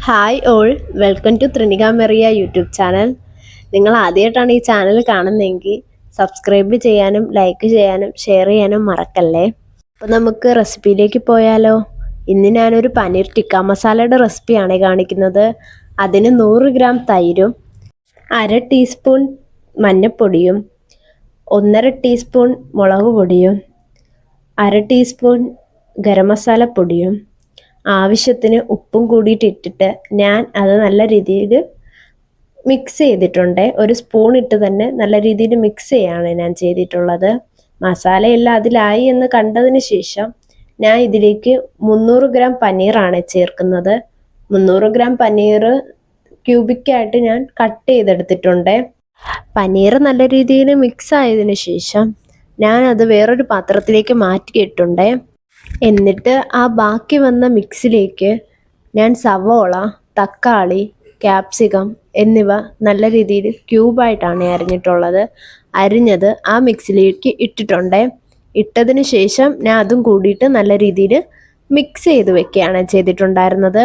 Hi all, welcome to Thrinika Meriya YouTube channel. നിങ്ങൾ ആദ്യമായിട്ടാണ് ഈ ചാനൽ കാണുന്നതെങ്കിൽ സബ്സ്ക്രൈബ് ചെയ്യാനും ലൈക്ക് ചെയ്യാനും ഷെയർ ചെയ്യാനും മറക്കല്ലേ. അപ്പോൾ നമുക്ക് റെസിപ്പിയിലേക്ക് പോയാലോ. ഇന്ന് ഞാനൊരു പനീർ ടിക്ക മസാലയുടെ റെസിപ്പിയാണ് കാണിക്കുന്നത്. അതിന് 100 ഗ്രാം തൈരും 1/2 ടീസ്പൂൺ മഞ്ഞൾപ്പൊടിയും 1/2 ടീസ്പൂൺ മുളക് പൊടിയും 1/2 ടീസ്പൂൺ ഗരം മസാല പൊടിയും ആവശ്യത്തിന് ഉപ്പും കൂടിയിട്ട് ഇട്ടിട്ട് ഞാൻ അത് നല്ല രീതിയിൽ മിക്സ് ചെയ്തിട്ടുണ്ട്. ഒരു സ്പൂൺ ഇട്ട് തന്നെ നല്ല രീതിയിൽ മിക്സ് ചെയ്യാണ് ഞാൻ ചെയ്തിട്ടുള്ളത്. മസാലയെല്ലാം അതിലായി എന്ന് കണ്ടതിന് ശേഷം ഞാൻ ഇതിലേക്ക് 300 ഗ്രാം പനീറാണ് ചേർക്കുന്നത്. 300 ഗ്രാം പനീർ ക്യൂബിക്കായിട്ട് ഞാൻ കട്ട് ചെയ്തെടുത്തിട്ടുണ്ട്. പനീർ നല്ല രീതിയിൽ മിക്സ് ആയതിനു ശേഷം ഞാൻ അത് വേറൊരു പാത്രത്തിലേക്ക് മാറ്റിയിട്ടുണ്ട്. എന്നിട്ട് ആ ബാക്കി വന്ന മിക്സിലേക്ക് ഞാൻ സവോള, തക്കാളി, ക്യാപ്സിക്കം എന്നിവ നല്ല രീതിയിൽ ക്യൂബായിട്ടാണ് അരിഞ്ഞിട്ടുള്ളത്. അരിഞ്ഞത് ആ മിക്സിലേക്ക് ഇട്ടിട്ടുണ്ട്. ഇട്ടതിന് ശേഷം ഞാൻ അതും കൂടിയിട്ട് നല്ല രീതിയിൽ മിക്സ് ചെയ്ത് വെക്കുകയാണ് ചെയ്തിട്ടുണ്ടായിരുന്നത്.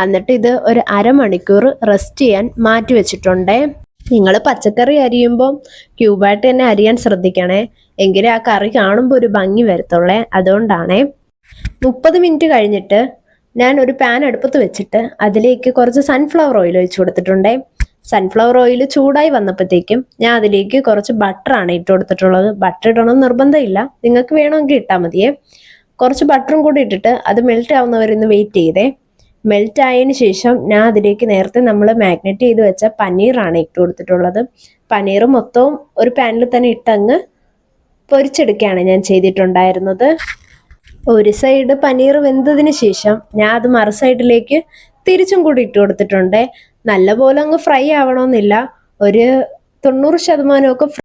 എന്നിട്ട് ഇത് ഒരു അരമണിക്കൂർ റെസ്റ്റ് ചെയ്യാൻ മാറ്റി വെച്ചിട്ടുണ്ട്. നിങ്ങൾ പച്ചക്കറി അരിയുമ്പോൾ ക്യൂബായിട്ട് തന്നെ അരിയാൻ ശ്രദ്ധിക്കണേ, എങ്കിലേ ആ കറി കാണുമ്പോൾ ഒരു ഭംഗി വരത്തുള്ളേ. അതുകൊണ്ടാണേ. 30 മിനിറ്റ് കഴിഞ്ഞിട്ട് ഞാൻ ഒരു പാൻ അടുപ്പത്ത് വെച്ചിട്ട് അതിലേക്ക് കുറച്ച് സൺഫ്ലവർ ഓയിൽ ഒഴിച്ചു കൊടുത്തിട്ടുണ്ട്. സൺഫ്ലവർ ഓയിൽ ചൂടായി വന്നപ്പോഴത്തേക്കും ഞാൻ അതിലേക്ക് കുറച്ച് ബട്ടറാണ് ഇട്ട് കൊടുത്തിട്ടുള്ളത്. ബട്ടർ ഇടണമെന്ന് നിർബന്ധമില്ല, നിങ്ങൾക്ക് വേണമെങ്കിൽ ഇട്ടാൽ മതിയേ. കുറച്ച് ബട്ടറും കൂടി ഇട്ടിട്ട് അത് മെൽറ്റ് ആവുന്നവരൊന്ന് വെയിറ്റ് ചെയ്തേ. മെൽറ്റ് ആയതിന് ശേഷം ഞാൻ അതിലേക്ക് നേരത്തെ നമ്മൾ മാഗ്നേറ്റ് ചെയ്ത് വെച്ച പനീറാണ് ഇട്ട് കൊടുത്തിട്ടുള്ളത്. പനീർ മൊത്തവും ഒരു പാനിൽ തന്നെ ഇട്ടങ്ങ് പൊരിച്ചെടുക്കുകയാണ് ഞാൻ ചെയ്തിട്ടുണ്ടായിരുന്നത്. ഒരു സൈഡ് പനീർ വെന്തതിന് ശേഷം ഞാൻ അത് മറു സൈഡിലേക്ക് തിരിച്ചും കൂടി ഇട്ട് കൊടുത്തിട്ടുണ്ട്. നല്ലപോലെ അങ്ങ് ഫ്രൈ ആവണമെന്നില്ല, ഒരു 90%